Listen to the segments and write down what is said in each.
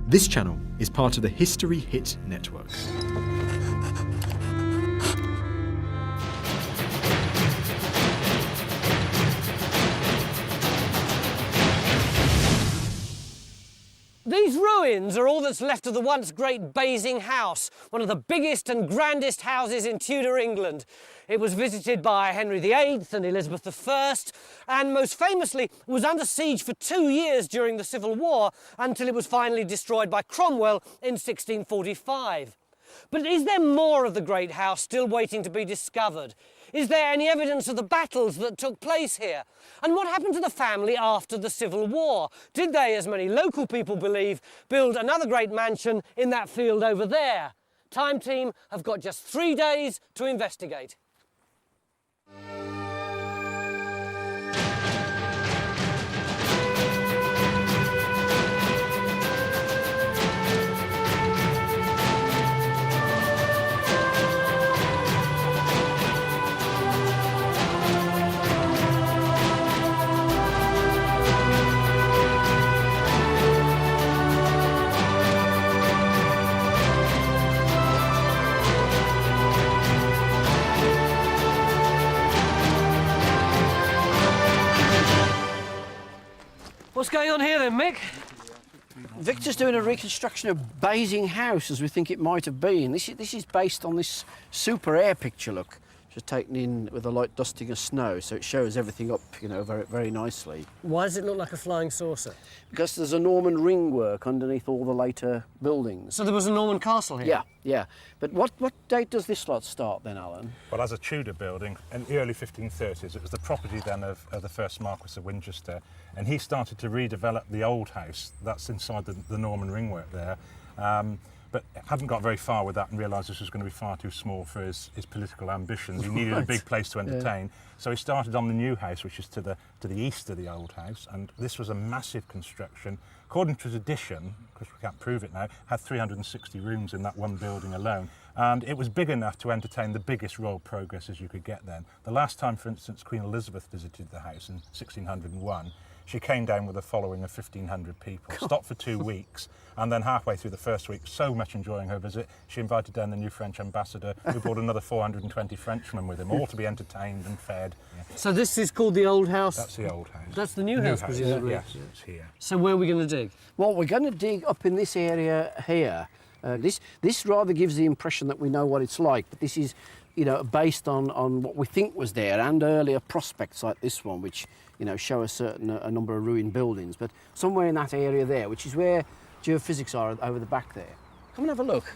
This channel is part of the History Hit network. These ruins are all that's left of the once great Basing House, one of the biggest and grandest houses in Tudor England. It was visited by Henry VIII and Elizabeth I, and most famously was under siege for 2 years during the Civil War until it was finally destroyed by Cromwell in 1645. But is there more of the great house still waiting to be discovered? Is there any evidence of the battles that took place here? And what happened to the family after the Civil War? Did they, as many local people believe, build another great mansion in that field over there? Time Team have got just 3 days to investigate. What's going on here then, Mick? Victor's doing a reconstruction of Basing House as we think it might have been. This is based on this super air picture, look. Just taken in with a light dusting of snow, so it shows everything up, you know, very, very nicely. Why does it look like a flying saucer? Because there's a Norman ring work underneath all the later buildings. So there was a Norman castle here? Yeah, yeah. But what date does this lot start then, Alan? Well, as a Tudor building, in the early 1530s, it was the property then of the first Marquis of Winchester, and he started to redevelop the old house that's inside the Norman ring work there. But hadn't got very far with that and realised this was going to be far too small for his political ambitions. He needed a big place to entertain. Yeah. So he started on the new house, which is to the east of the old house, and this was a massive construction. According to tradition, because we can't prove it now, had 360 rooms in that one building alone. And it was big enough to entertain the biggest royal progresses you could get then. The last time, for instance, Queen Elizabeth visited the house in 1601, she came down with a following of 1,500 people, stopped for 2 weeks, and then halfway through the first week, so much enjoying her visit, she invited down the new French ambassador, who brought another 420 Frenchmen with him, all to be entertained and fed. Yeah. So this is called the old house? That's the old house. That's the new house, presumably? Yes, it's here. So where are we going to dig? Well, we're going to dig up in this area here. This rather gives the impression that we know what it's like, but this is, you know, based on what we think was there and earlier prospects like this one, which, you know, show a number of ruined buildings. But somewhere in that area there, which is where geophysics are over the back there. Come and have a look.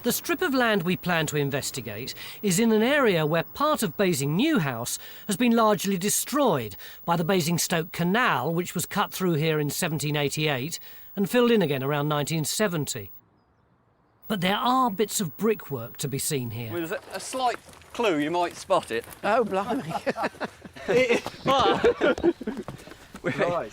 The strip of land we plan to investigate is in an area where part of Basing New House has been largely destroyed by the Basingstoke Canal, which was cut through here in 1788 and filled in again around 1970. But there are bits of brickwork to be seen here. Well, there's a slight clue, you might spot it. Oh, blimey. Right.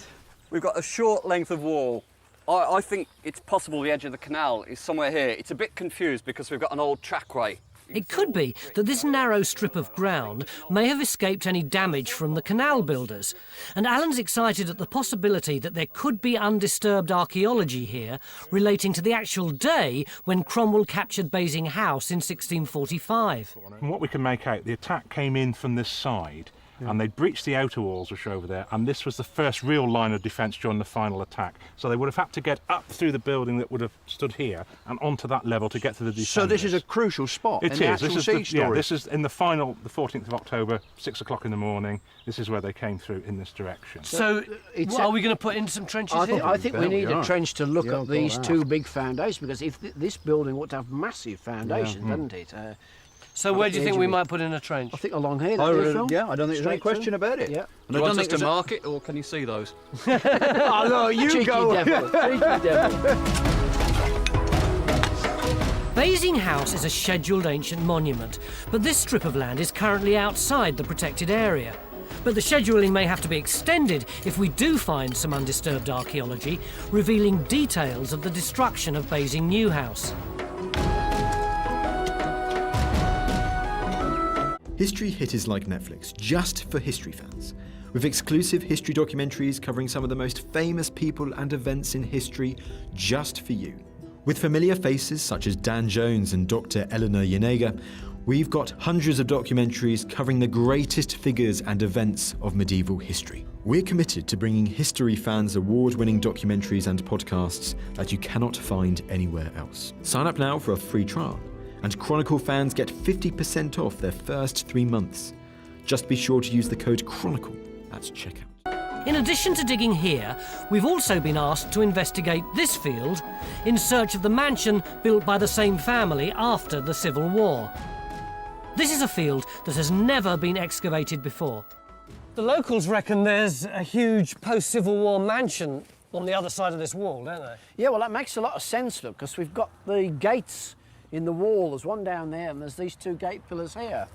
We've got a short length of wall. I think it's possible the edge of the canal is somewhere here. It's a bit confused because we've got an old trackway. It could be that this narrow strip of ground may have escaped any damage from the canal builders, and Alan's excited at the possibility that there could be undisturbed archaeology here relating to the actual day when Cromwell captured Basing House in 1645. From what we can make out, the attack came in from this side, and they breached the outer walls, which are over there, and this was the first real line of defence during the final attack. So they would have had to get up through the building that would have stood here and onto that level to get to the defenders. So this is a crucial spot in the actual siege story. Yeah, this is in the final, the 14th of October, 6 o'clock in the morning. This is where they came through in this direction. So are we going to put in some trenches here? I think we need a trench to look at these two big foundations, because if this building ought to have massive foundations, doesn't it? So where do you think we might put in a trench? I think along here. Yeah, I don't think there's any question about it. Yeah. Do you want us to mark it, or can you see those? Oh, no, you Cheeky go. devil. Cheeky devil. Basing House is a scheduled ancient monument, but this strip of land is currently outside the protected area. But the scheduling may have to be extended if we do find some undisturbed archaeology, revealing details of the destruction of Basing New House. History Hit is like Netflix, just for history fans. with exclusive history documentaries covering some of the most famous people and events in history just for you. With familiar faces such as Dan Jones and Dr. Eleanor Yanega, we've got hundreds of documentaries covering the greatest figures and events of medieval history. We're committed to bringing history fans award-winning documentaries and podcasts that you cannot find anywhere else. Sign up now for a free trial, and Chronicle fans get 50% off their first 3 months. Just be sure to use the code Chronicle at checkout. In addition to digging here, we've also been asked to investigate this field in search of the mansion built by the same family after the Civil War. This is a field that has never been excavated before. The locals reckon there's a huge post-Civil War mansion on the other side of this wall, don't they? Yeah, well, that makes a lot of sense, look, because we've got the gates in the wall. There's one down there, and there's these 2 gate pillars here.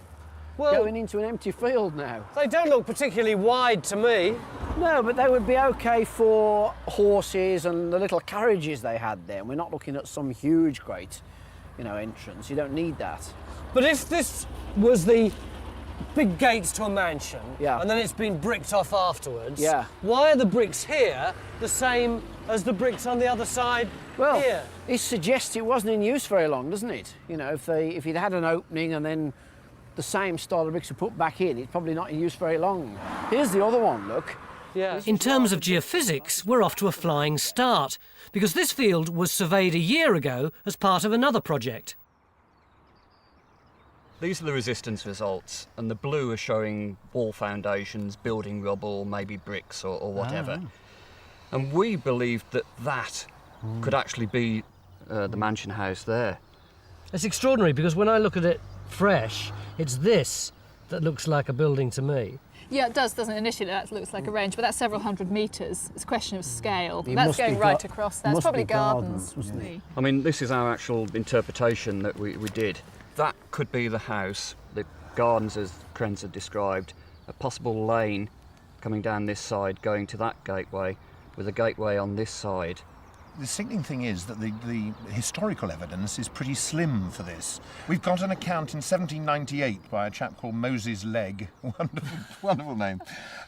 Well, going into an empty field now. They don't look particularly wide to me. No, but they would be okay for horses and the little carriages they had there. We're not looking at some huge, great, entrance. You don't need that. But if this was the big gates to a mansion, yeah, and then it's been bricked off afterwards, yeah, why are the bricks here the same as the bricks on the other side here? It suggests it wasn't in use very long, doesn't it? If you'd had an opening and then the same style of bricks are put back in, it's probably not in use very long. Here's the other one, look. Yeah. This in terms of geophysics, we're off to a flying start, because this field was surveyed a year ago as part of another project. These are the resistance results, and the blue are showing wall foundations, building rubble, maybe bricks or whatever. And we believed that could actually be the mansion house there. It's extraordinary, because when I look at it fresh, it's this that looks like a building to me. Yeah, it does, doesn't it? Initially that looks like a range, but that's several hundred metres. It's a question of scale. It That's must going be right across there. It's probably be gardens, wasn't it? I mean, this is our actual interpretation that we did. That could be the house, the gardens as Krenz had described, a possible lane coming down this side going to that gateway, with a gateway on this side. The sickening thing is that the historical evidence is pretty slim for this. We've got an account in 1798 by a chap called Moses Legg, wonderful name,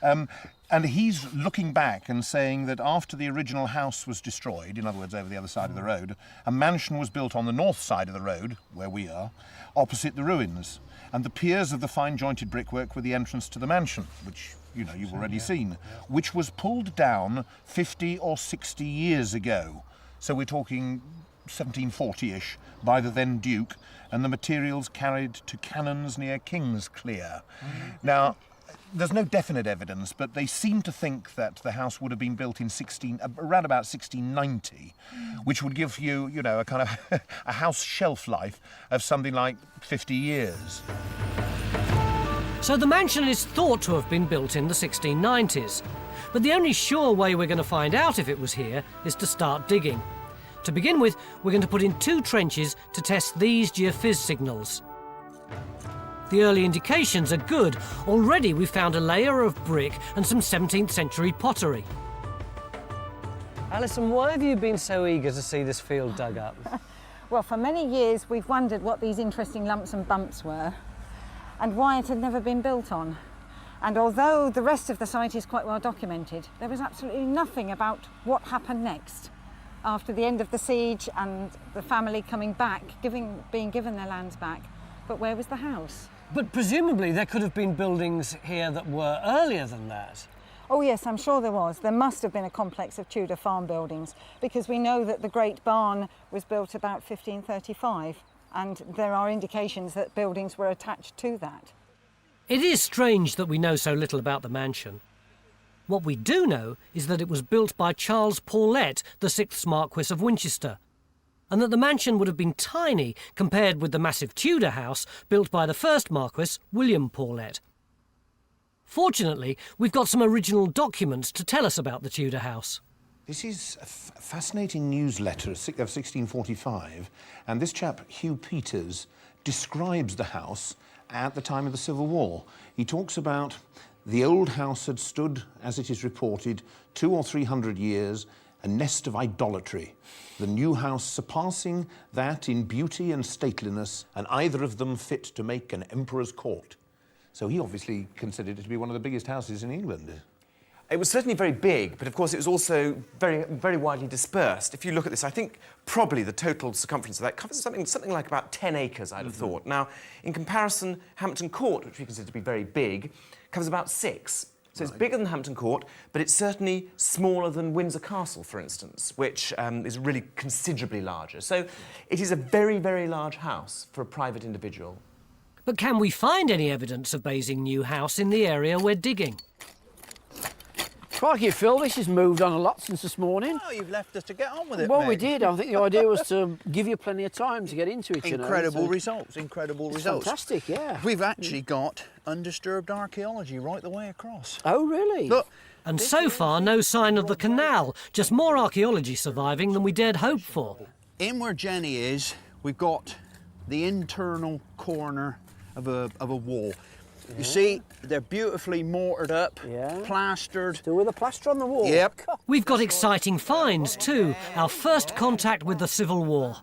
and he's looking back and saying that after the original house was destroyed, in other words over the other side of the road, a mansion was built on the north side of the road, where we are, opposite the ruins, and the piers of the fine jointed brickwork were the entrance to the mansion, which you've already seen, which was pulled down 50 or 60 years ago. So we're talking 1740-ish by the then Duke, and the materials carried to cannons near Kingsclear. Now, there's no definite evidence, but they seem to think that the house would have been built in around about 1690, which would give you, a kind of a house shelf life of something like 50 years. So the mansion is thought to have been built in the 1690s. But the only sure way we're going to find out if it was here is to start digging. To begin with, we're going to put in 2 trenches to test these geophys signals. The early indications are good. Already we've found a layer of brick and some 17th century pottery. Alison, why have you been so eager to see this field dug up? Well, for many years we've wondered what these interesting lumps and bumps were, and why it had never been built on. And although the rest of the site is quite well documented, there was absolutely nothing about what happened next after the end of the siege and the family coming back, being given their lands back. But where was the house? But presumably there could have been buildings here that were earlier than that. Oh yes, I'm sure there was. There must have been a complex of Tudor farm buildings, because we know that the Great Barn was built about 1535. And there are indications that buildings were attached to that. It is strange that we know so little about the mansion. What we do know is that it was built by Charles Paulet, the 6th Marquess of Winchester, and that the mansion would have been tiny compared with the massive Tudor house built by the 1st Marquess, William Paulet. Fortunately, we've got some original documents to tell us about the Tudor house. This is a fascinating newsletter of 1645, and this chap, Hugh Peters, describes the house at the time of the Civil War. He talks about the old house had stood, as it is reported, 200 or 300 years, a nest of idolatry, the new house surpassing that in beauty and stateliness, and either of them fit to make an emperor's court. So he obviously considered it to be one of the biggest houses in England. It was certainly very big, but of course it was also very, very widely dispersed. If you look at this, I think probably the total circumference of that covers something like about 10 acres, I'd have thought. Now, in comparison, Hampton Court, which we consider to be very big, covers about 6. So it's bigger than Hampton Court, but it's certainly smaller than Windsor Castle, for instance, which is really considerably larger. So it is a very, very large house for a private individual. But can we find any evidence of Basing New House in the area we're digging? Crikey, Phil, this has moved on a lot since this morning. Oh, you've left us to get on with it, Well, mate. we did. I think the idea was to give you plenty of time to get into it, Incredible results, incredible results. Fantastic, yeah. We've actually got undisturbed archaeology right the way across. Oh, really? Look, And so far, no sign of the canal, just more archaeology surviving than we dared hope for. in where Jenny is, we've got the internal corner of a wall. You see, they're beautifully mortared up, plastered. Still with the plaster on the wall? Yep. We've got exciting finds too. Our first contact with the Civil War.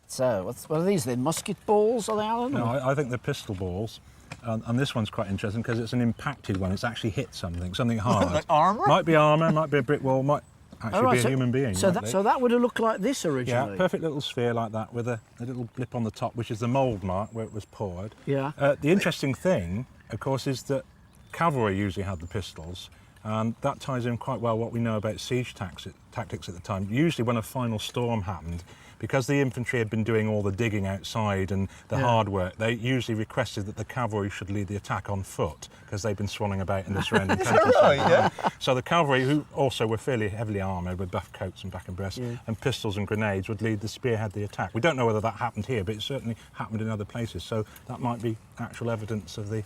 So, what are these then? Musket balls, are they, Alan? No, I think they're pistol balls. And this one's quite interesting because it's an impacted one. It's actually hit something hard. Like armour? Might be armour, might be a brick wall, might actually be a human being. So that would have looked like this originally? Yeah, perfect little sphere like that with a little blip on the top, which is the mould mark where it was poured. Yeah. The interesting thing, of course, is that cavalry usually had the pistols, and that ties in quite well what we know about siege tactics at the time. Usually when a final storm happened, because the infantry had been doing all the digging outside and the hard work, they usually requested that the cavalry should lead the attack on foot, because they'd been swanning about in the surrounding country. Right, yeah. So the cavalry, who also were fairly heavily armoured with buff coats and back and breast, and pistols and grenades, would lead the spearhead the attack. We don't know whether that happened here, but it certainly happened in other places, so that might be actual evidence of the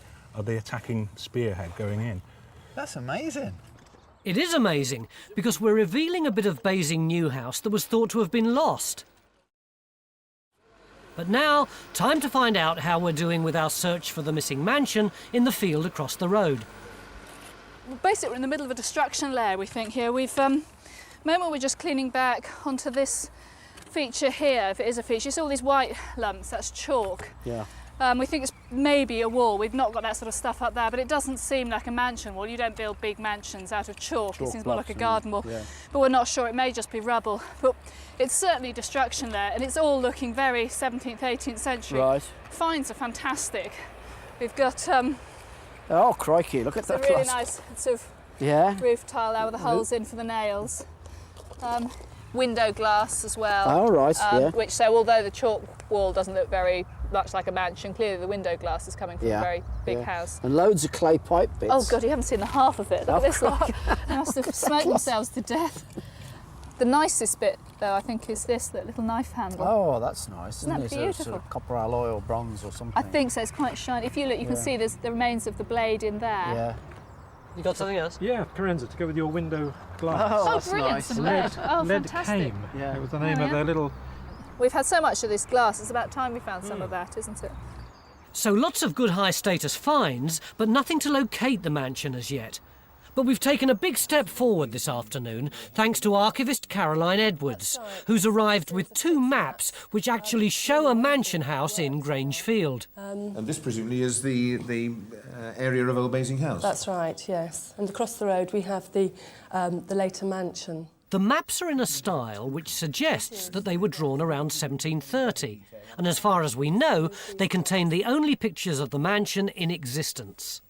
attacking spearhead going in. That's amazing. It is amazing, because we're revealing a bit of Basing New House that was thought to have been lost. But now, time to find out how we're doing with our search for the missing mansion in the field across the road. Well, basically, we're in the middle of a destruction layer, we think, here. We've, moment we're just cleaning back onto this feature here, if it is a feature. You see all these white lumps, that's chalk. Yeah. We think it's maybe a wall. We've not got that sort of stuff up there, but it doesn't seem like a mansion wall. You don't build big mansions out of chalk. It seems more like a garden wall. Yeah. But we're not sure. It may just be rubble. But it's certainly destruction there, and it's all looking very 17th, 18th century. Right. Finds are fantastic. We've got oh, crikey, look at that. a really nice sort of roof tile there with the holes in for the nails. Window glass as well. Oh, right, Which, so although the chalk wall doesn't look very much like a mansion, clearly the window glass is coming from a very big house. And loads of clay pipe bits. Oh God, you haven't seen the half of it. Look at this lot. They must have smoked themselves to death. The nicest bit, though, I think, is this little knife handle. Oh, that's nice. Isn't that it? beautiful? Sort of copper alloy or bronze or something. I think so. It's quite shiny. If you look, you can see there's the remains of the blade in there. Yeah. You got something else? Yeah, Carenza, to go with your window glass. Oh, that's brilliant! nice. Some lead. Oh, lead fantastic. cane. Yeah. It was the name of their little... We've had so much of this glass. It's about time we found some of that, isn't it? So lots of good high-status finds, but nothing to locate the mansion as yet. But we've taken a big step forward this afternoon, thanks to archivist Caroline Edwards, who's arrived with 2 maps which actually show a mansion house in Grange Field. And this presumably is the area of Old Basing House. That's right, yes. And across the road we have the later mansion. The maps are in a style which suggests that they were drawn around 1730, and as far as we know, they contain the only pictures of the mansion in existence.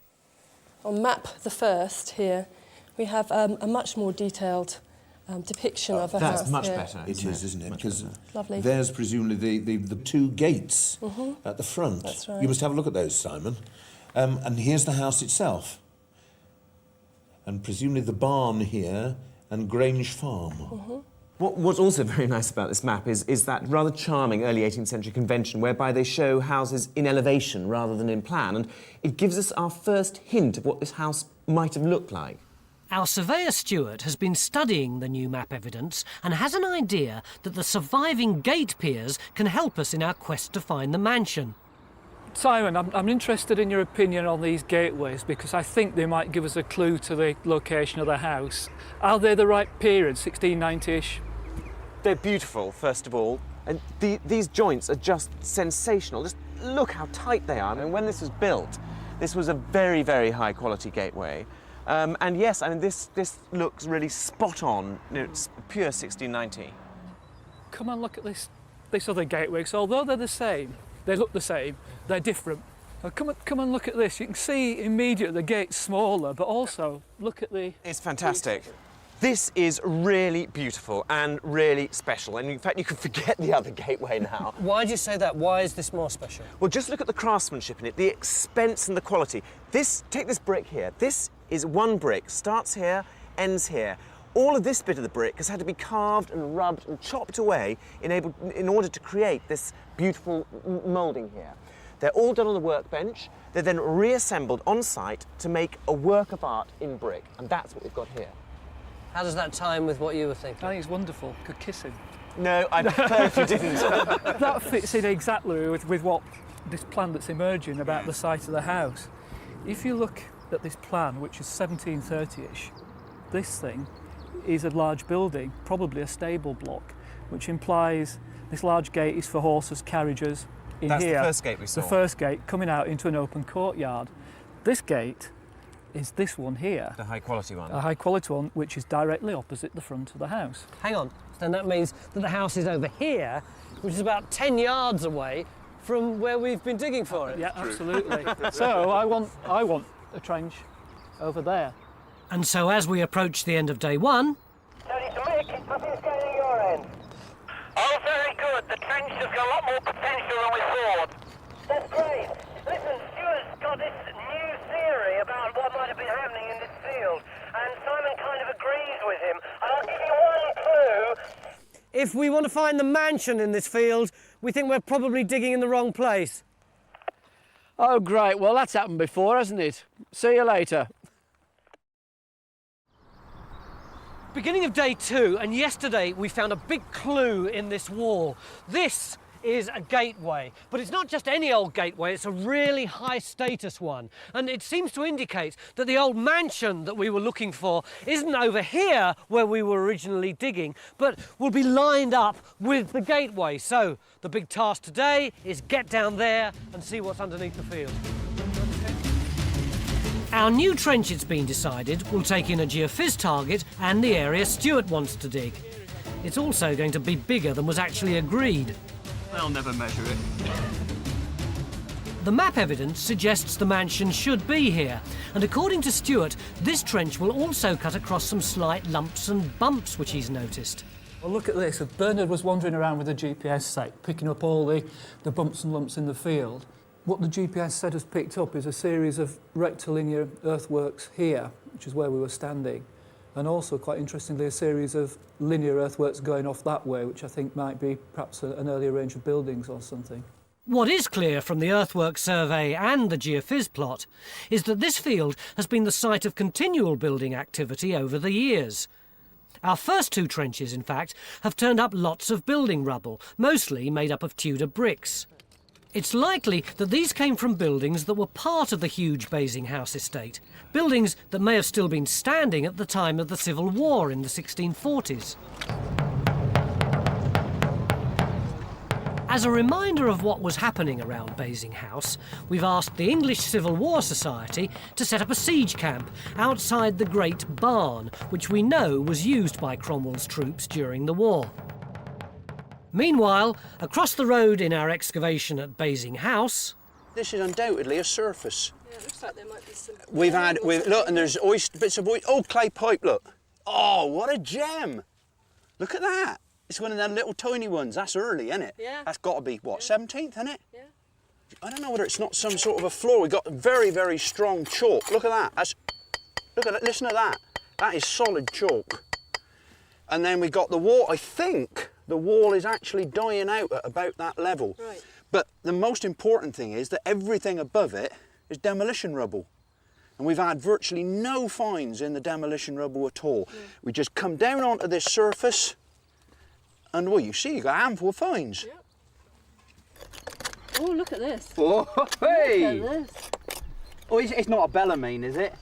On map the first here, we have a much more detailed depiction of a house. That's much here. better. It is, isn't it? Because Lovely. there's presumably the 2 gates at the front. That's right. You must have a look at those, Simon. And here's the house itself. And presumably the barn here and Grange Farm. What's also very nice about this map is that rather charming early 18th century convention whereby they show houses in elevation rather than in plan, and it gives us our first hint of what this house might have looked like. Our surveyor Stuart has been studying the new map evidence and has an idea that the surviving gate piers can help us in our quest to find the mansion. Simon, I'm interested in your opinion on these gateways because I think they might give us a clue to the location of the house. Are they the right period, 1690-ish? They're beautiful, first of all, and these joints are just sensational. Just look how tight they are. I mean, when this was built, this was a very, very high quality gateway. And yes, I mean, this looks really spot on. It's pure 1690. Come and look at this other gateway. So although they're the same, they look the same, they're different. Now come and look at this. You can see immediately the gate's smaller, but also look at the... It's fantastic. This is really beautiful and really special. And in fact, you can forget the other gateway now. Why do you say that? Why is this more special? Well, just look at the craftsmanship in it, the expense and the quality. Take this brick here. This is one brick, starts here, ends here. All of this bit of the brick has had to be carved and rubbed and chopped away in order to create this beautiful moulding here. They're all done on the workbench. They're then reassembled on site to make a work of art in brick. And that's what we've got here. How does that tie in with what you were thinking? I think it's wonderful. Could kiss him. No, I'd prefer if you didn't. That fits in exactly with what this plan that's emerging about the site of the house. If you look at this plan, which is 1730-ish, this thing is a large building, probably a stable block, which implies this large gate is for horses, carriages. That's the first gate we saw. The first gate coming out into an open courtyard. This gate is this one here. The high quality one. A high quality one, which is directly opposite the front of the house. Hang on, then that means that the house is over here, which is about 10 yards away from where we've been digging for it. Yeah, absolutely. So I want a trench over there. And so as we approach the end of day one... Tony to Mick, nothing's going on your end. Oh, very good. The trench has got a lot more potential than we thought. That's great. Listen, Stuart's got this new theory about what might have been happening in this field, and Simon kind of agrees with him. And I'll give you one clue. If we want to find the mansion in this field, we think we're probably digging in the wrong place. Oh, great. Well, that's happened before, hasn't it? See you later. Beginning of day two, and yesterday we found a big clue in this wall. This is a gateway, but it's not just any old gateway, it's a really high status one. And it seems to indicate that the old mansion that we were looking for isn't over here where we were originally digging, but will be lined up with the gateway. So the big task today is get down there and see what's underneath the field. Our new trench, it's been decided, will take in a geophys target and the area Stuart wants to dig. It's also going to be bigger than was actually agreed. They'll never measure it. The map evidence suggests the mansion should be here, and according to Stuart, this trench will also cut across some slight lumps and bumps which he's noticed. Well, look at this. Bernard was wandering around with a GPS set, picking up all the bumps and lumps in the field. What the GPS set has picked up is a series of rectilinear earthworks here, which is where we were standing, and also, quite interestingly, a series of linear earthworks going off that way, which I think might be perhaps an earlier range of buildings or something. What is clear from the earthwork survey and the geophys plot is that this field has been the site of continual building activity over the years. Our first two trenches, in fact, have turned up lots of building rubble, mostly made up of Tudor bricks. It's likely that these came from buildings that were part of the huge Basing House estate, buildings that may have still been standing at the time of the Civil War in the 1640s. As a reminder of what was happening around Basing House, we've asked the English Civil War Society to set up a siege camp outside the Great Barn, which we know was used by Cromwell's troops during the war. Meanwhile, across the road in our excavation at Basing House... This is undoubtedly a surface. Yeah, it looks like there might be some... Look, and there's bits of clay pipe, look. Oh, what a gem. Look at that. It's one of them little tiny ones. That's early, isn't it? Yeah. That's got to be, what, 17th, isn't it? Yeah. I don't know whether it's not some sort of a floor. We've got very, very strong chalk. Look at that. Look at it. Listen to that. That is solid chalk. And then we got the wall. I think the wall is actually dying out at about that level. Right. But the most important thing is that everything above it is demolition rubble. And we've had virtually no finds in the demolition rubble at all. Yeah. We just come down onto this surface and, well, you see, you've got a handful of finds. Yeah. Oh, look at this. Oh, hey! Look at this. Oh, it's not a bellarmine, is it?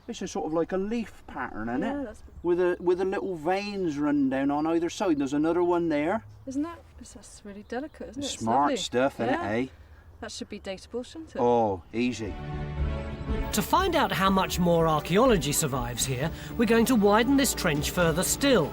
It's a sort of like a leaf pattern, isn't it? That's... With the little veins running down on either side. There's another one there. Isn't that? That's really delicate, isn't it? Smart it's stuff, isn't it, eh? That should be dateable, shouldn't it? Oh, easy. To find out how much more archaeology survives here, we're going to widen this trench further still.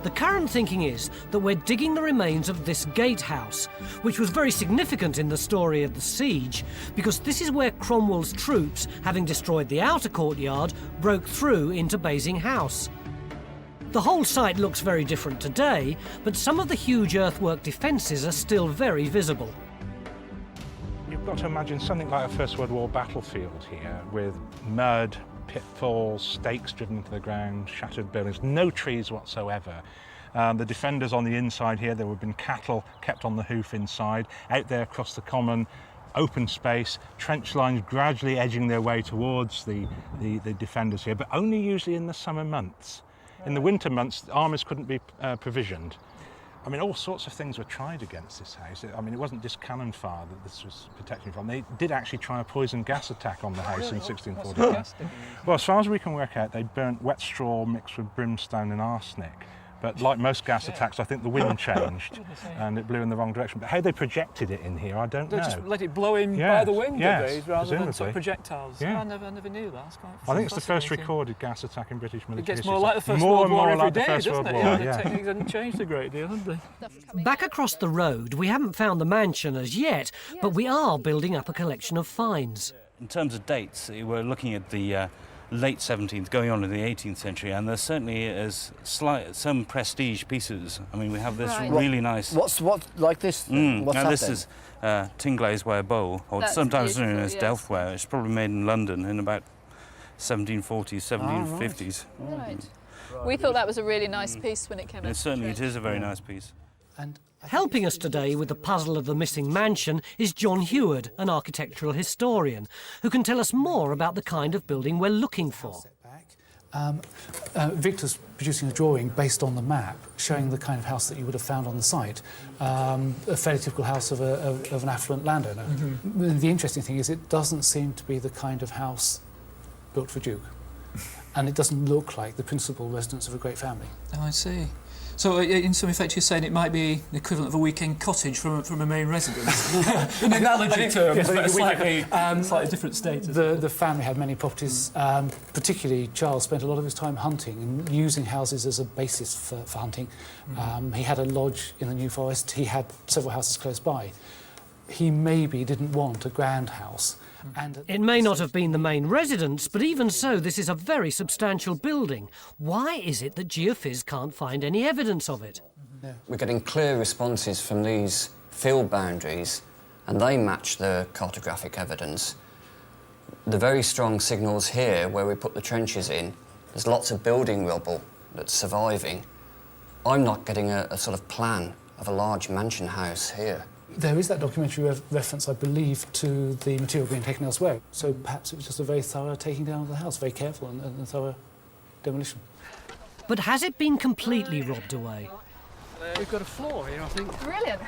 The current thinking is that we're digging the remains of this gatehouse, which was very significant in the story of the siege, because this is where Cromwell's troops, having destroyed the outer courtyard, broke through into Basing House. The whole site looks very different today, but some of the huge earthwork defences are still very visible. You've got to imagine something like a First World War battlefield here, with mud, pitfalls, stakes driven into the ground, shattered buildings, no trees whatsoever. The defenders on the inside here, there would have been cattle kept on the hoof inside. Out there across the common, open space, trench lines gradually edging their way towards the defenders here, but only usually in the summer months. In the winter months, armies couldn't be provisioned. I mean, all sorts of things were tried against this house. I mean, it wasn't just cannon fire that this was protecting from. They did actually try a poison gas attack on the house in 1645. Well, as far as we can work out, they burnt wet straw mixed with brimstone and arsenic. But like most gas attacks, I think the wind changed and it blew in the wrong direction. But how they projected it in here, I don't know. They just let it blow in by the wind, did they, rather than sort of projectiles? Yeah. I never knew that. It's quite I think it's the first recorded gas attack in British military history. It gets more like the First World War every day, doesn't it? Yeah. The techniques haven't changed a great deal, have they? Back across the road, we haven't found the mansion as yet, but we are building up a collection of finds. In terms of dates, we're looking at the late 17th, going on in the 18th century, and there certainly is some prestige pieces. I mean, we have this really nice... What, like this? What's that this then? is Tingley's ware bowl, or That's sometimes known as yes. Delftware. It's probably made in London in about 1740s, 1750s. Right. We thought that was a really nice piece when it came out. Certainly it is a very nice piece. Helping us today with the puzzle of the missing mansion is John Heward, an architectural historian, who can tell us more about the kind of building we're looking for. Victor's producing a drawing based on the map showing the kind of house that you would have found on the site, a fairly typical house of an affluent landowner. The interesting thing is it doesn't seem to be the kind of house built for Duke, and it doesn't look like the principal residence of a great family. Oh, I see. So, in some effect, you're saying it might be the equivalent of a weekend cottage from a main residence? In analogy terms, yes, but slightly different status. The family had many properties, particularly Charles spent a lot of his time hunting and using houses as a basis for hunting. He had a lodge in the New Forest, he had several houses close by. He maybe didn't want a grand house. It may not have been the main residence, but even so, this is a very substantial building. Why is it that Geophys can't find any evidence of it? We're getting clear responses from these field boundaries, and they match the cartographic evidence. The very strong signals here, where we put the trenches in, there's lots of building rubble that's surviving. I'm not getting a sort of plan of a large mansion house here. There is that documentary reference, I believe, to the material being taken elsewhere. So perhaps it was just a very thorough taking down of the house, very careful and thorough demolition. But has it been completely robbed away? We've got a floor here, I think. Brilliant.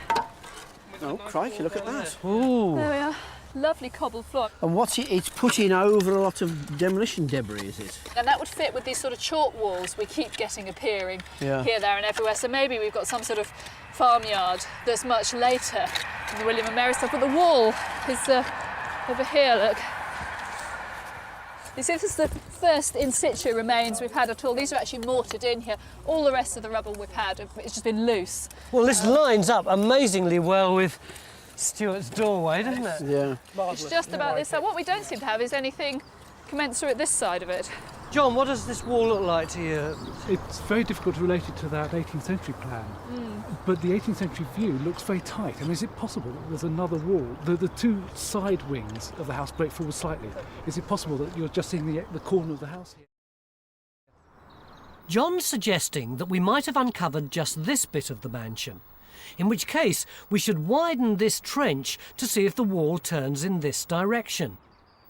Oh, crikey, look at that. Ooh. There we are. Lovely cobbled floor. And what's it? It's put in over a lot of demolition debris, is it? And that would fit with these sort of chalk walls we keep getting appearing Yeah. here, there and everywhere. So maybe we've got some sort of farmyard that's much later than the William and Mary stuff. But the wall is over here, look. You see, this is the first in situ remains we've had at all. These are actually mortared in here. All the rest of the rubble we've had, it's just been loose. Well, this lines up amazingly well with Stuart's doorway, doesn't it? Yeah. It's just about this side. What we don't seem to have is anything commensurate this side of it. John, what does this wall look like to you? It's very difficult to relate it to that 18th century plan. But the 18th century view looks very tight. I mean, is it possible that there's another wall? The two side wings of the house break forward slightly. Is it possible that you're just seeing the corner of the house here? John's suggesting that we might have uncovered just this bit of the mansion, in which case we should widen this trench to see if the wall turns in this direction.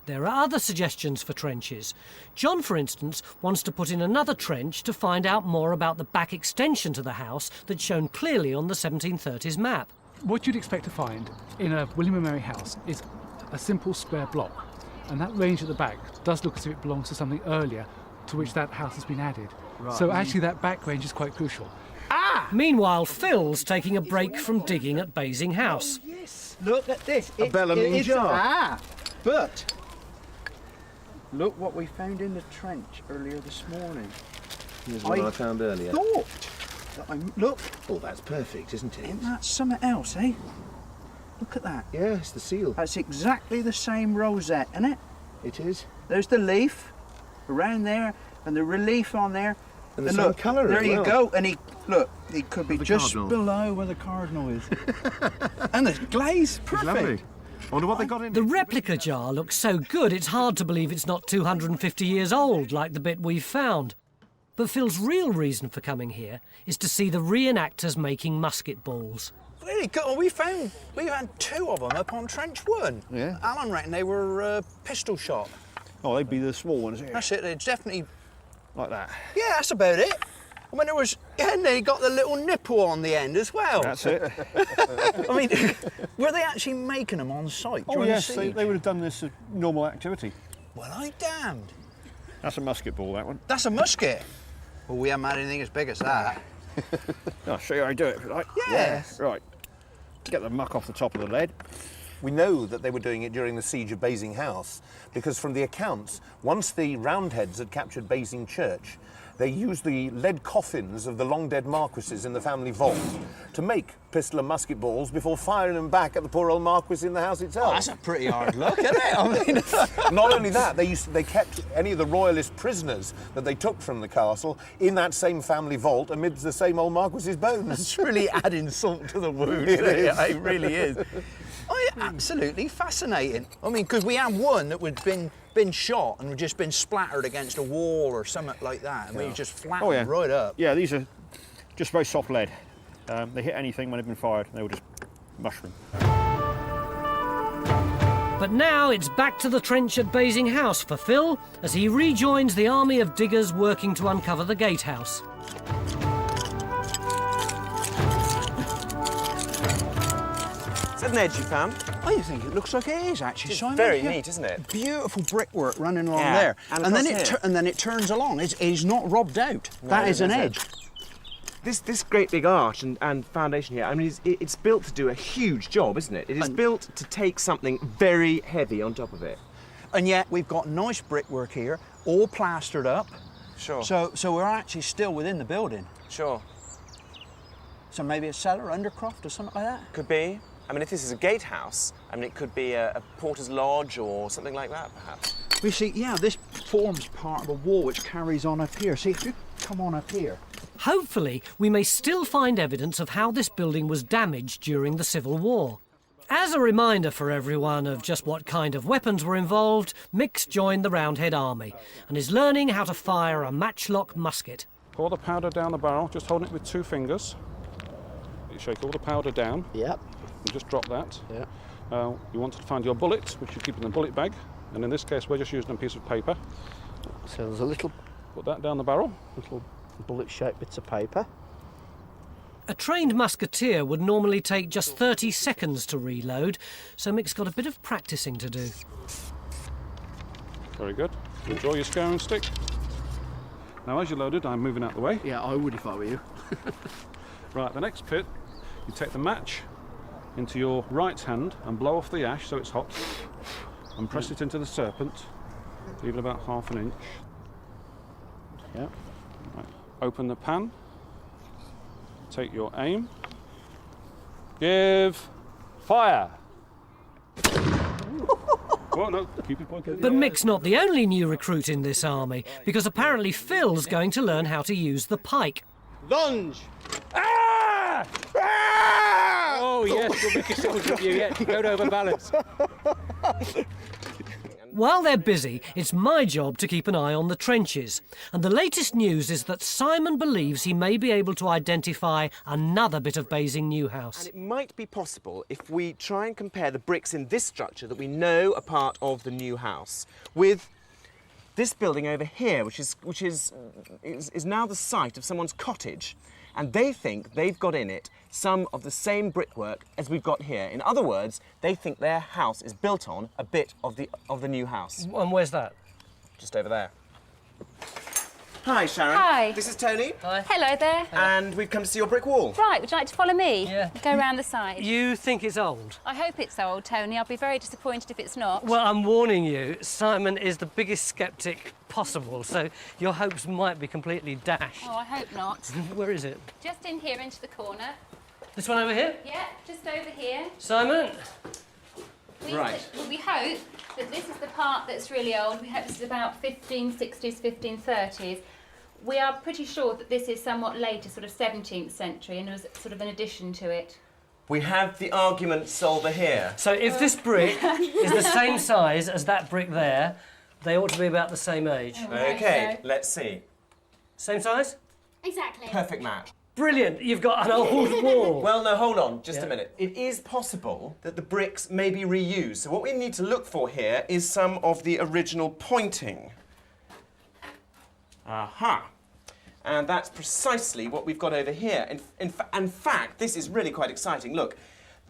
There are other suggestions for trenches. John, for instance, wants to put in another trench to find out more about the back extension to the house that's shown clearly on the 1730s map. What you'd expect to find in a William and Mary house is a simple square block. And that range at the back does look as if it belongs to something earlier to which that house has been added. Right. So actually that back range is quite crucial. Meanwhile, Phil's taking a break from digging at Basing House. Yes. Look at this. A bellowing jar. But look what we found in the trench earlier this morning. Here's what I found earlier. Thought that look. Oh, that's perfect, isn't it? Isn't that something else, eh? Look at that. Yeah, it's the seal. That's exactly the same rosette, isn't it? It is. There's the leaf around there, and the relief on there. And the same colour there as you well. go. And he could be just below where the cardinal is. And the glaze, perfect. Lovely. I wonder what they got in The it. replica jar looks so good it's hard to believe it's not 250 years old like the bit we've found. But Phil's real reason for coming here is to see the reenactors making musket balls. Really good. Well, we found 2 of them up on Trench 1. Yeah. Alan reckoned they were pistol shot. Oh, they'd be the small ones here. That's it. It's definitely Like that. Yeah, that's about it. I mean, and they got the little nipple on the end as well. That's it. I mean, were they actually making them on site? Oh yes, they would have done this as normal activity. Well, I damned. That's a musket ball, that one. That's a musket. Well, we haven't had anything as big as that. I'll show you how I do it, if you like. Yes. Right. Get the muck off the top of the lead. We know that they were doing it during the siege of Basing House because from the accounts, once the Roundheads had captured Basing Church, they used the lead coffins of the long-dead marquises in the family vault to make pistol and musket balls before firing them back at the poor old marquis in the house itself. Oh, that's a pretty hard look, isn't it? I mean, not only that, they kept any of the royalist prisoners that they took from the castle in that same family vault amidst the same old marquis's bones. It's really adding salt to the wound. It really is. Oh, yeah, absolutely fascinating. I mean, because we had one that had been shot and had just been splattered against a wall or something like that, and we just flattened right up. Yeah, these are just very soft lead. They hit anything when they've been fired, they will just mushroom. But now it's back to the trench at Basing House for Phil as he rejoins the army of diggers working to uncover the gatehouse. Is that an edge you found? I think it looks like it is actually. It's Simon. very Yeah. neat, isn't it? Beautiful brickwork running along Yeah, there, and then it turns along. It's not robbed out. No, that is an it edge. This great big arch and foundation here, I mean, it's built to do a huge job, isn't it? It is built to take something very heavy on top of it. And yet we've got nice brickwork here, all plastered up. Sure. So we're actually still within the building. Sure. So maybe a cellar, undercroft or something like that? Could be. I mean, if this is a gatehouse, I mean, it could be a porter's lodge or something like that, perhaps. We see, yeah, this forms part of a wall which carries on up here. See, if you come on up here. Hopefully, we may still find evidence of how this building was damaged during the Civil War. As a reminder for everyone of just what kind of weapons were involved, Mick's joined the Roundhead Army and is learning how to fire a matchlock musket. Pour the powder down the barrel, just holding it with 2 fingers. You shake all the powder down. Yep. And just drop that. Yeah. You want to find your bullet, which you keep in the bullet bag. And in this case, we're just using a piece of paper. So there's a little... Put that down the barrel. Little bullet-shaped bits of paper. A trained musketeer would normally take just 30 seconds to reload, so Mick's got a bit of practicing to do. Very good. Enjoy your scouring stick. Now, as you're loaded, I'm moving out the way. Yeah, I would if I were you. Right, the next bit, you take the match into your right hand and blow off the ash so it's hot and press it into the serpent, leaving about ½ inch. Yeah. Right. Open the pan, take your aim, give fire. Oh, no, keep it pointed. But Mick's not the only new recruit in this army, because apparently Phil's going to learn how to use the pike. Lunge! Ah! Ah! Oh, yes, we'll make a soldier of you yet. Don't overbalance. While they're busy, it's my job to keep an eye on the trenches. And the latest news is that Simon believes he may be able to identify another bit of Basing new house. And it might be possible if we try and compare the bricks in this structure that we know are part of the new house with this building over here, which is now the site of someone's cottage. And they think they've got in it some of the same brickwork as we've got here. In other words, they think their house is built on a bit of the new house. And where's that? Just over there. Hi, Sharon. Hi. This is Tony. Hi. Hello there. And we've come to see your brick wall. Right, would you like to follow me? Yeah. Go round the side. You think it's old? I hope it's old, Tony. I'll be very disappointed if it's not. Well, I'm warning you, Simon is the biggest sceptic possible, so your hopes might be completely dashed. Oh, I hope not. Where is it? Just in here, into the corner. This one over here? Yeah, just over here. Simon? Right. We hope that this is the part that's really old. We hope this is about 1560s, 1530s. We are pretty sure that this is somewhat later, sort of 17th century, and there was sort of an addition to it. We have the argument solver here. So if this brick is the same size as that brick there, they ought to be about the same age. OK, let's see. Same size? Exactly. Perfect match. Brilliant, you've got an old wall. Well, no, hold on, just a minute. It is possible that the bricks may be reused, so what we need to look for here is some of the original pointing. Aha. And that's precisely what we've got over here. In fact, this is really quite exciting. Look,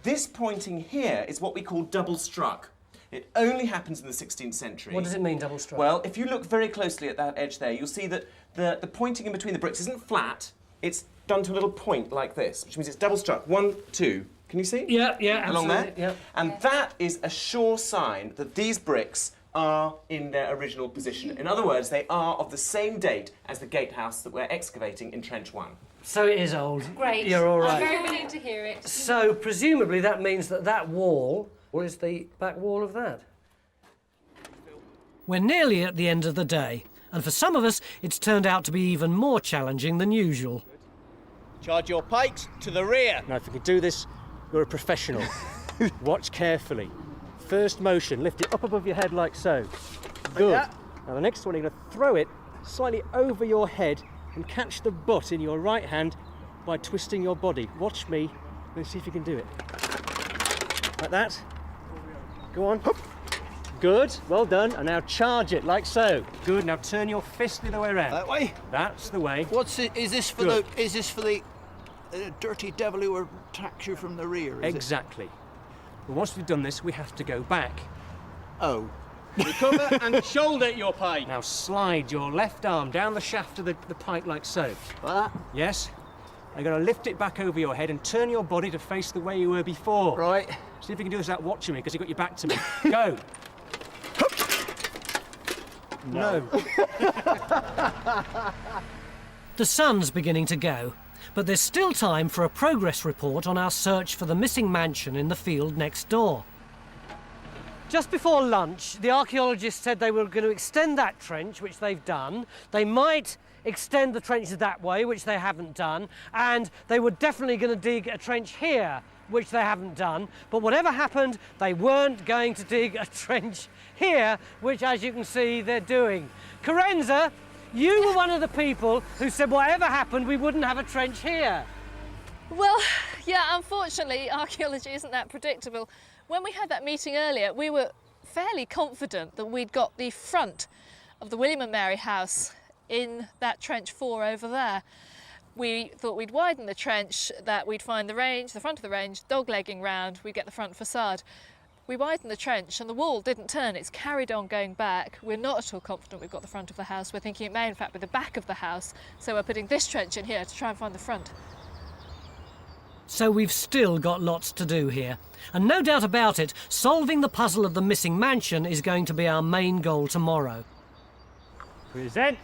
this pointing here is what we call double struck. It only happens in the 16th century. What does it mean, double struck? Well, if you look very closely at that edge there, you'll see that the pointing in between the bricks isn't flat, it's done to a little point like this, which means it's double struck. 1, 2. Can you see? Yeah, Along absolutely. there? Yeah. And that is a sure sign that these bricks are in their original position. In other words, they are of the same date as the gatehouse that we're excavating in Trench 1. So it is old. Great. You're all right. I'm very willing to hear it. So presumably that means that that wall is the back wall of that. We're nearly at the end of the day, and for some of us it's turned out to be even more challenging than usual. Charge your pikes to the rear. Now, if you can do this, you're a professional. Watch carefully. First motion, lift it up above your head like so. Good. Now, the next one, you're going to throw it slightly over your head and catch the butt in your right hand by twisting your body. Watch me and see if you can do it. Like that. Go on. Good. Well done. And now charge it like so. Good. Now turn your fist the other way around. That way? That's the way. What's it? Is this for Good. the dirty devil who attacks you from the rear? Is Exactly. But once we've done this, we have to go back. Oh. Recover and shoulder your pike. Now slide your left arm down the shaft of the pike like so. That? Yes. You're going to lift it back over your head and turn your body to face the way you were before. Right. See if you can do this without watching me, because you've got your back to me. Go. No. The sun's beginning to go, but there's still time for a progress report on our search for the missing mansion in the field next door. Just before lunch, the archaeologists said they were going to extend that trench, which they've done. They might extend the trenches that way, which they haven't done, and they were definitely going to dig a trench here, which they haven't done. But whatever happened, they weren't going to dig a trench here, which, as you can see, they're doing. Carenza, you were one of the people who said whatever happened, we wouldn't have a trench here. Well, yeah, unfortunately, archaeology isn't that predictable. When we had that meeting earlier, we were fairly confident that we'd got the front of the William and Mary house in that trench 4 over there. We thought we'd widen the trench, that we'd find the range, the front of the range, dog-legging round, we'd get the front facade. We widened the trench and the wall didn't turn, it's carried on going back. We're not at all confident we've got the front of the house. We're thinking it may in fact be the back of the house, so we're putting this trench in here to try and find the front. So we've still got lots to do here. And no doubt about it, solving the puzzle of the missing mansion is going to be our main goal tomorrow. Present.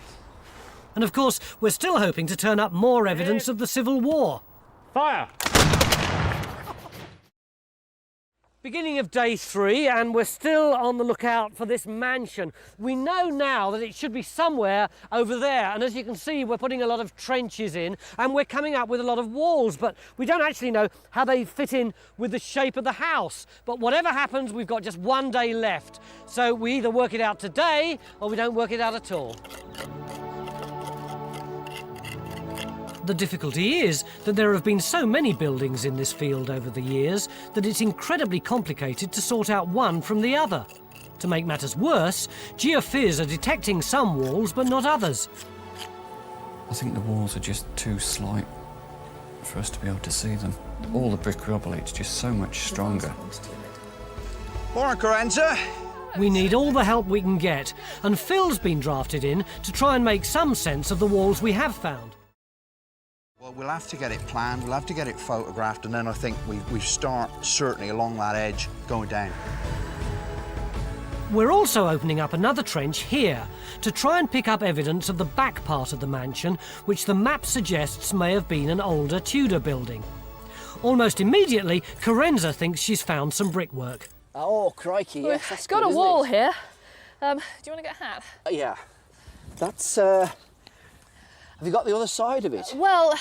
And of course, we're still hoping to turn up more evidence of the Civil War. Fire! Beginning of day 3, and we're still on the lookout for this mansion. We know now that it should be somewhere over there, and as you can see, we're putting a lot of trenches in, and we're coming up with a lot of walls, but we don't actually know how they fit in with the shape of the house. But whatever happens, we've got just one day left. So we either work it out today, or we don't work it out at all. The difficulty is that there have been so many buildings in this field over the years that it's incredibly complicated to sort out one from the other. To make matters worse, geophys are detecting some walls but not others. I think the walls are just too slight for us to be able to see them. All the brick rubble, it's just so much stronger. Morning, Carenza. We need all the help we can get, and Phil's been drafted in to try and make some sense of the walls we have found. Well, we'll have to get it planned, we'll have to get it photographed, and then I think we start certainly along that edge going down. We're also opening up another trench here to try and pick up evidence of the back part of the mansion, which the map suggests may have been an older Tudor building. Almost immediately, Carenza thinks she's found some brickwork. Oh, crikey, yes, that's got good, a isn't wall it? here. Do you want to get a hat? Yeah. That's, have you got the other side of it? Well,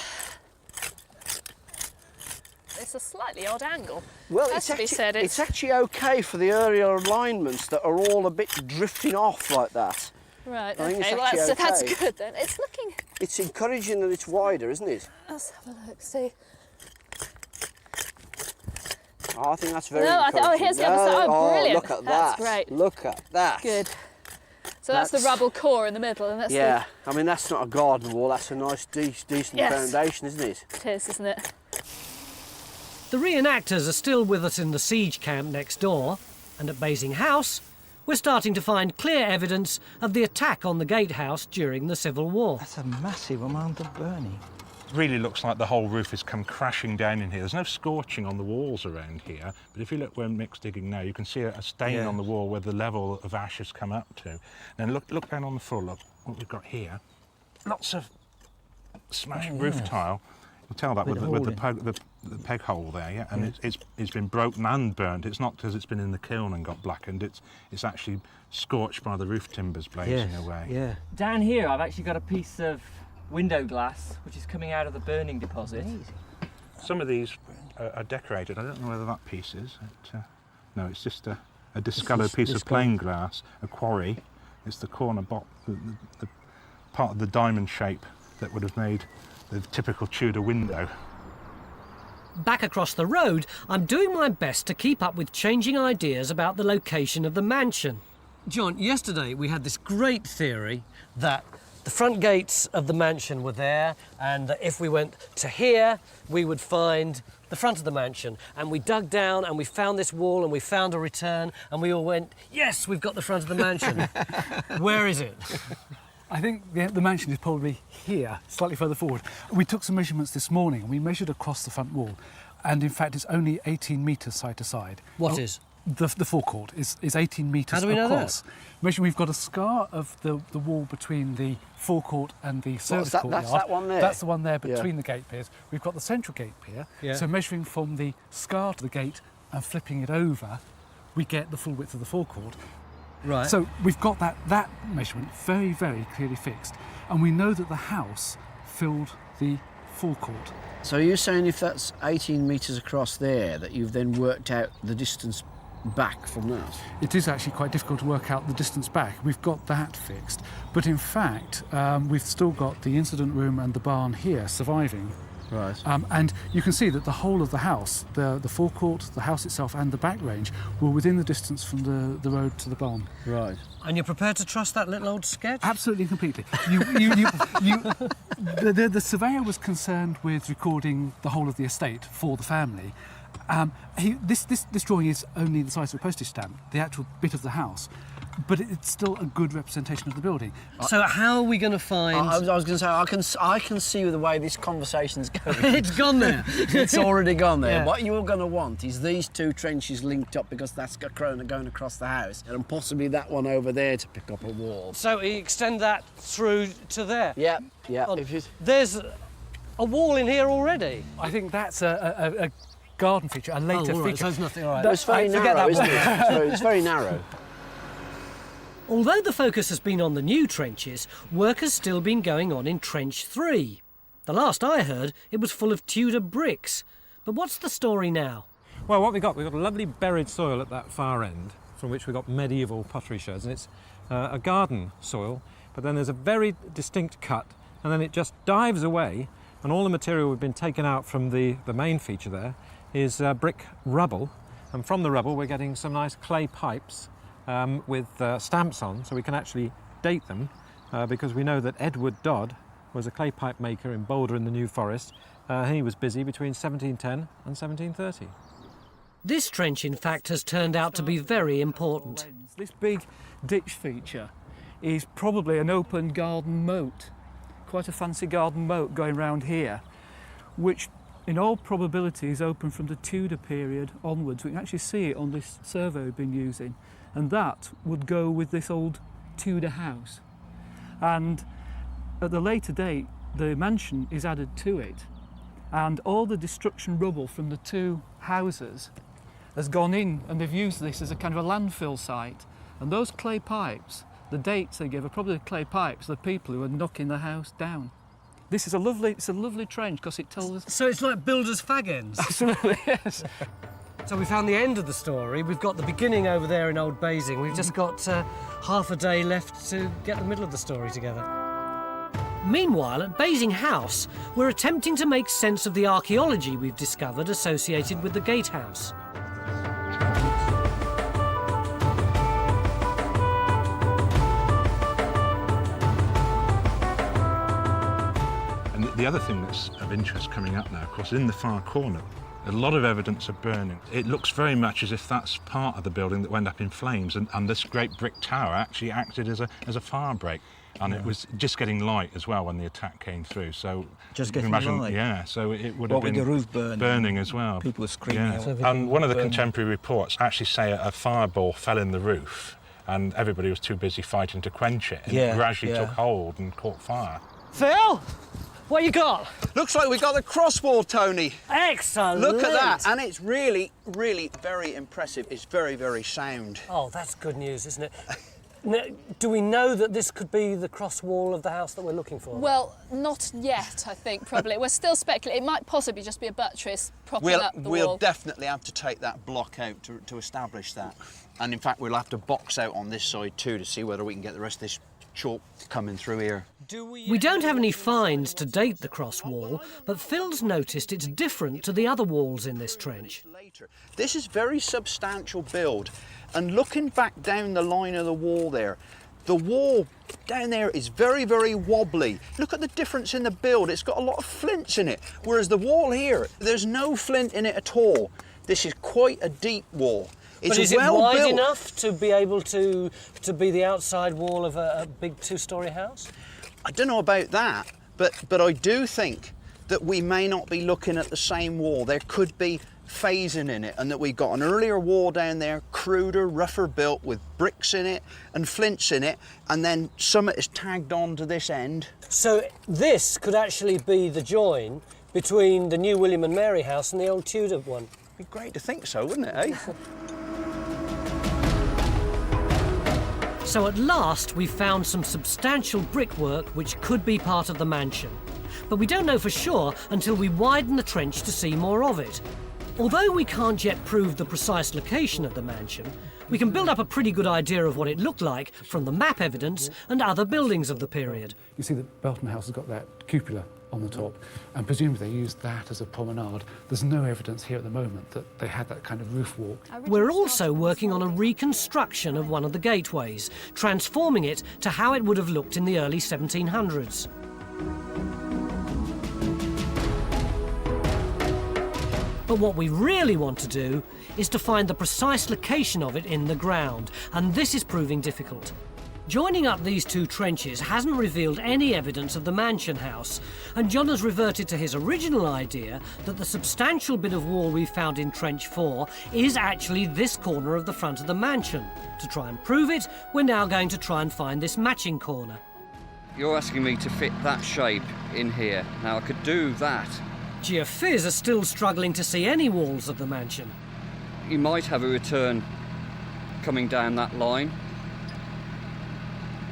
it's a slightly odd angle. Well, it's actually okay for the earlier alignments that are all a bit drifting off like that. Right, I think okay, it's well actually that's okay. good then. It's looking... It's encouraging that it's wider, isn't it? Let's have a look, see. Oh, I think that's very No, encouraging. oh, here's the other side. Oh, brilliant. Look at That's that. great. Look at that. Good. So that's the rubble core in the middle, and that's yeah, I mean, that's not a garden wall, that's a nice, decent Yes. foundation, isn't it? It is, isn't it? The reenactors are still with us in the siege camp next door, and at Basing House, we're starting to find clear evidence of the attack on the gatehouse during the Civil War. That's a massive amount of burning. Really looks like the whole roof has come crashing down in here. There's no scorching on the walls around here, but if you look where Mick's digging now, you can see a stain on the wall where the level of ash has come up to. And look down on the floor, look what we've got here. Lots of smashed roof tile. You'll tell that with the peg hole there, yeah? And it's been broken and burnt. It's not because it's been in the kiln and got blackened, it's actually scorched by the roof timbers blazing away. Yeah. Down here I've actually got a piece of window glass which is coming out of the burning deposit. Some of these are decorated. I don't know whether that piece is. No, it's just a discoloured piece of plain glass, a quarry. It's the corner the part of the diamond shape that would have made the typical Tudor window. Back across the road, I'm doing my best to keep up with changing ideas about the location of the mansion. John, yesterday we had this great theory that the front gates of the mansion were there, and that if we went to here, we would find the front of the mansion. And we dug down and we found this wall and we found a return, and we all went, yes, we've got the front of the mansion. Where is it? I think the mansion is probably here, slightly further forward. We took some measurements this morning and we measured across the front wall, and in fact it's only 18 metres side to side. What is? The forecourt is 18 metres across. How do we know that? Measure, we've got a scar of the wall between the forecourt and the service courtyard. That's that one there? That's the one there between the gate piers. We've got the central gate pier. Yeah. So measuring from the scar to the gate and flipping it over, we get the full width of the forecourt. Right. So we've got that measurement very, very clearly fixed, and we know that the house filled the forecourt. So you're saying if that's 18 metres across there, that you've then worked out the distance back from that? It is actually quite difficult to work out the distance back. We've got that fixed, but in fact, we've still got the incident room and the barn here surviving. Right. And you can see that the whole of the house, the forecourt, the house itself and the back range were within the distance from the road to the barn. Right. And you're prepared to trust that little old sketch? Absolutely, completely. The surveyor was concerned with recording the whole of the estate for the family. This drawing is only the size of a postage stamp, the actual bit of the house, but it's still a good representation of the building. So how are we going to find... I was going to say, I can see the way this conversation's going. It's gone there. It's already gone there. Yeah. What you're going to want is these two trenches linked up, because that's got Corona going across the house, and possibly that one over there to pick up a wall. So we extend that through to there? Yeah. There's a wall in here already. I think that's a garden feature, a later all right, feature. so there's nothing, all right. It's very narrow, isn't it? It's very narrow. Although the focus has been on the new trenches, work has still been going on in Trench 3. The last I heard, it was full of Tudor bricks. But what's the story now? Well, what we've got a lovely buried soil at that far end, from which we've got medieval pottery sherds, and it's a garden soil, but then there's a very distinct cut, and then it just dives away, and all the material we've been taken out from the main feature there is brick rubble, and from the rubble we're getting some nice clay pipes with stamps on, so we can actually date them, because we know that Edward Dodd was a clay pipe maker in Boulder in the New Forest. He was busy between 1710 and 1730. This trench, in fact, has turned out to be very important. This big ditch feature is probably an open garden moat, quite a fancy garden moat going round here, which in all probability is open from the Tudor period onwards. We can actually see it on this survey we've been using, and that would go with this old Tudor house. And at the later date, the mansion is added to it, and all the destruction rubble from the two houses has gone in, and they've used this as a kind of a landfill site. And those clay pipes, the dates they give are probably the clay pipes of the people who are knocking the house down. This is it's a lovely trench because it tells us... So it's like builders' fag ends? Absolutely, yes. So we found the end of the story. We've got the beginning over there in Old Basing. We've just got half a day left to get the middle of the story together. Meanwhile, at Basing House, we're attempting to make sense of the archaeology we've discovered associated with the gatehouse. The other thing that's of interest coming up now, of course, in the far corner, a lot of evidence of burning. It looks very much as if that's part of the building that went up in flames, and this great brick tower actually acted as a fire break. And it was just getting light as well when the attack came through. So just you can getting imagine, light. Yeah, so it would have been with the roof burning as well. People were screaming. Yeah. And one of the contemporary reports actually say a fireball fell in the roof, and everybody was too busy fighting to quench it. And it gradually took hold and caught fire. Phil, what you got? Looks like we got the cross wall, Tony. Excellent. Look at that, and it's really, really very impressive. It's very, very sound. Oh, that's good news, isn't it? Now, do we know that this could be the cross wall of the house that we're looking for? Well, not yet, I think, probably. We're still speculating. It might possibly just be a buttress propping up the wall. We'll definitely have to take that block out to establish that. And in fact, we'll have to box out on this side too to see whether we can get the rest of this chalk coming through here. We don't have any finds to date the cross wall, but Phil's noticed it's different to the other walls in this trench. This is very substantial build, and looking back down the line of the wall there, the wall down there is very, very wobbly. Look at the difference in the build. It's got a lot of flints in it, whereas the wall here, there's no flint in it at all. This is quite a deep wall. It's But is it wide enough to be able to be the outside wall of a big two-storey house? I don't know about that, but I do think that we may not be looking at the same wall. There could be phasing in it, and that we've got an earlier wall down there, cruder, rougher built, with bricks in it and flints in it, and then summit is tagged on to this end. So this could actually be the join between the new William and Mary house and the old Tudor one. It'd be great to think so, wouldn't it, eh? So at last we've found some substantial brickwork which could be part of the mansion. But we don't know for sure until we widen the trench to see more of it. Although we can't yet prove the precise location of the mansion, we can build up a pretty good idea of what it looked like from the map evidence and other buildings of the period. You see that Belton House has got that cupola on the top, and presumably they used that as a promenade. There's no evidence here at the moment that they had that kind of roof walk. We're also working on a reconstruction of one of the gateways, transforming it to how it would have looked in the early 1700s. But what we really want to do is to find the precise location of it in the ground, and this is proving difficult. Joining up these two trenches hasn't revealed any evidence of the mansion house, and John has reverted to his original idea that the substantial bit of wall we found in Trench 4 is actually this corner of the front of the mansion. To try and prove it, we're now going to try and find this matching corner. You're asking me to fit that shape in here. Now, I could do that. Geophiz are still struggling to see any walls of the mansion. You might have a return coming down that line,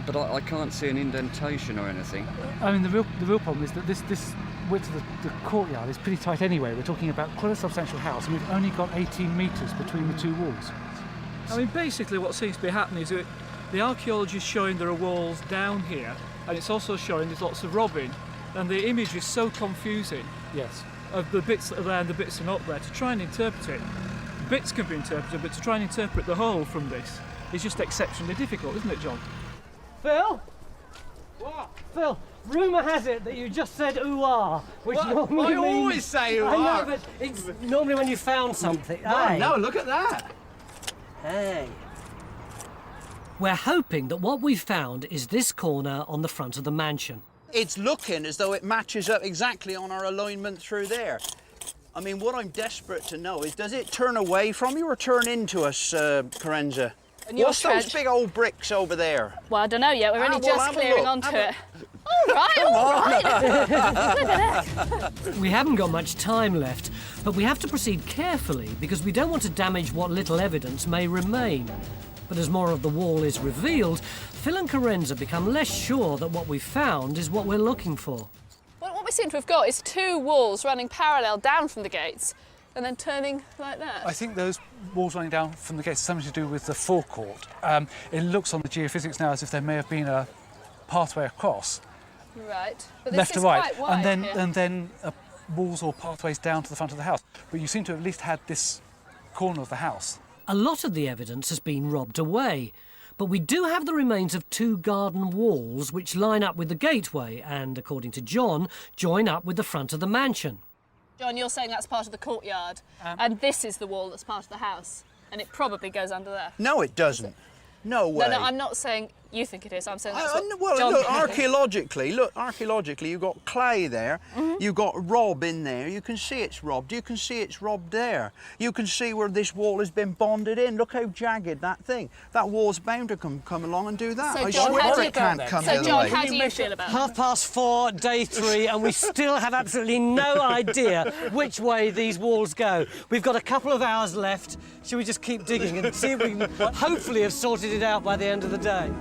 but I can't see an indentation or anything. I mean, the real problem is that this width of the courtyard is pretty tight anyway. We're talking about quite a substantial house, and we've only got 18 metres between the two walls. I mean, basically what seems to be happening is that the archaeology is showing there are walls down here, and it's also showing there's lots of robbing, and the image is so confusing. Yes. Of the bits that are there and the bits that are not there. To try and interpret it, bits can be interpreted, but to try and interpret the whole from this is just exceptionally difficult, isn't it, John? Phil? What? Phil, Rumour has it that you just said ooh-ah, which normally I always say I ooh-ah. know, but it's normally when you found something. Oh, Hey. no, look at that. Hey. We're hoping that what we've found is this corner on the front of the mansion. It's looking as though it matches up exactly on our alignment through there. I mean, what I'm desperate to know is, does it turn away from you or turn into us, Carenza? What's those big old bricks over there? Well, I don't know yet. We're only well, just have a clearing look, onto have it. All right. Look at that. We haven't got much time left, but we have to proceed carefully because we don't want to damage what little evidence may remain. But as more of the wall is revealed, Phil and Carenza become less sure that what we've found is what we're looking for. Well, what we seem to have got is two walls running parallel down from the gates and then turning like that. I think those walls running down from the gates have something to do with the forecourt. It looks on the geophysics now as if there may have been a pathway across, Right. But this left is to right, quite wide and here. then walls or pathways down to the front of the house. But you seem to have at least had this corner of the house. A lot of the evidence has been robbed away, but we do have the remains of two garden walls which line up with the gateway and, according to John, join up with the front of the mansion. John, you're saying that's part of the courtyard, and this is the wall that's part of the house, and it probably goes under there. No, it doesn't. No way. No, I'm not saying you think it is. I'm saying that's what well, John look, thinks. archaeologically, you've got clay there, you've got rob in there, you can see it's robbed, you can see it's robbed there. You can see where this wall has been bonded in. Look how jagged that thing. That wall's bound to come along and do that. So I John, swear how do it you can't feel come then? the So other John, way. how do you feel about it? 4:30, day 3, and we still have absolutely no idea which way these walls go. We've got a couple of hours left. Shall we just keep digging and see if we can hopefully have sorted it out by the end of the day?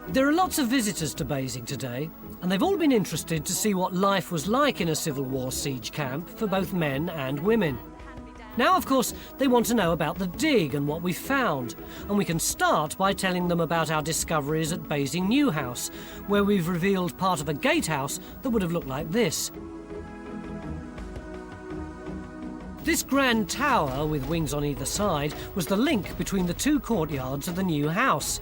There are lots of visitors to Basing today, and they've all been interested to see what life was like in a Civil War siege camp for both men and women. Now, of course, they want to know about the dig and what we found, and we can start by telling them about our discoveries at Basing New House, where we've revealed part of a gatehouse that would have looked like this. This grand tower, with wings on either side, was the link between the two courtyards of the new house.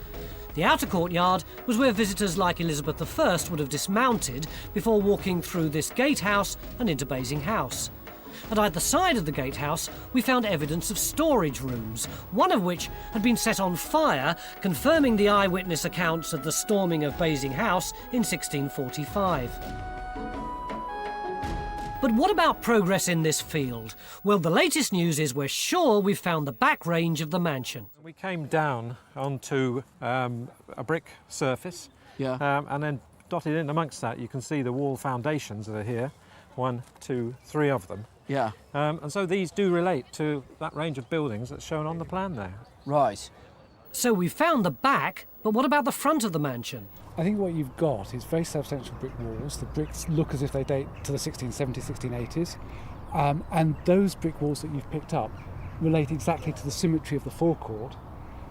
The outer courtyard was where visitors like Elizabeth I would have dismounted before walking through this gatehouse and into Basing House. At either side of the gatehouse, we found evidence of storage rooms, one of which had been set on fire, confirming the eyewitness accounts of the storming of Basing House in 1645. But what about progress in this field? Well, the latest news is we're sure we've found the back range of the mansion. We came down onto a brick surface, and then dotted in amongst that you can see the wall foundations that are here, 1, 2, 3 of them. Yeah. And so these do relate to that range of buildings that's shown on the plan there. Right. So we found the back, but what about the front of the mansion? I think what you've got is very substantial brick walls. The bricks look as if they date to the 1670s, 1680s. And those brick walls that you've picked up relate exactly to the symmetry of the forecourt.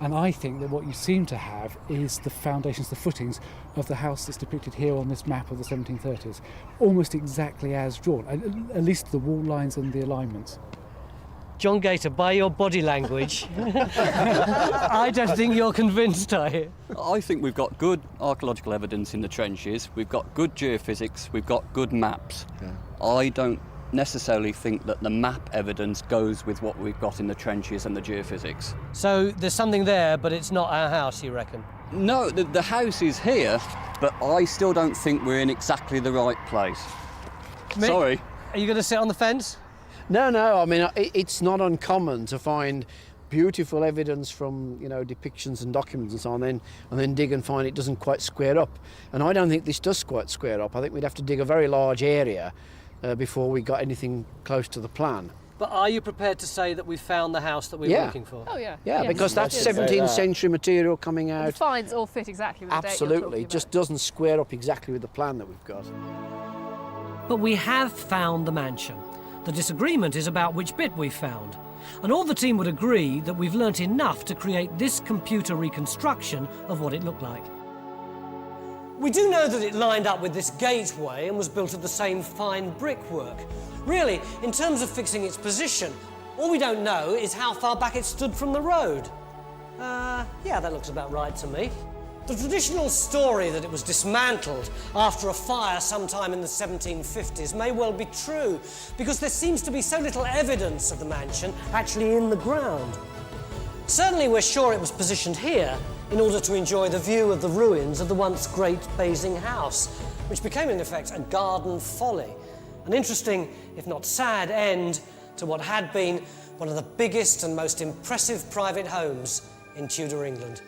And I think that what you seem to have is the foundations, the footings of the house that's depicted here on this map of the 1730s, almost exactly as drawn, at least the wall lines and the alignments. John Gator, by your body language, I don't think you're convinced, are you? I think we've got good archaeological evidence in the trenches, we've got good geophysics, we've got good maps. I don't necessarily think that the map evidence goes with what we've got in the trenches and the geophysics. So there's something there, but it's not our house, you reckon? No, the house is here, but I still don't think we're in exactly the right place. Mick, Sorry. Are you going to sit on the fence? No, I mean, it's not uncommon to find beautiful evidence from, depictions and documents and so on, and then dig and find it doesn't quite square up. And I don't think this does quite square up. I think we'd have to dig a very large area before we got anything close to the plan. But are you prepared to say that we found the house that we were looking for? Oh, yeah. Yeah, Yes. because that's Yes. 17th century material coming The out. finds all fit exactly with the date you're Absolutely, talking it just doesn't square up exactly with the plan that we've got. But we have found the mansion. The disagreement is about which bit we found. And all the team would agree that we've learnt enough to create this computer reconstruction of what it looked like. We do know that it lined up with this gateway and was built of the same fine brickwork. Really, in terms of fixing its position, all we don't know is how far back it stood from the road. Yeah, that looks about right to me. The traditional story that it was dismantled after a fire sometime in the 1750s may well be true, because there seems to be so little evidence of the mansion actually in the ground. Certainly we're sure it was positioned here in order to enjoy the view of the ruins of the once great Basing house, which became in effect a garden folly. An interesting, if not sad, end to what had been one of the biggest and most impressive private homes in Tudor England.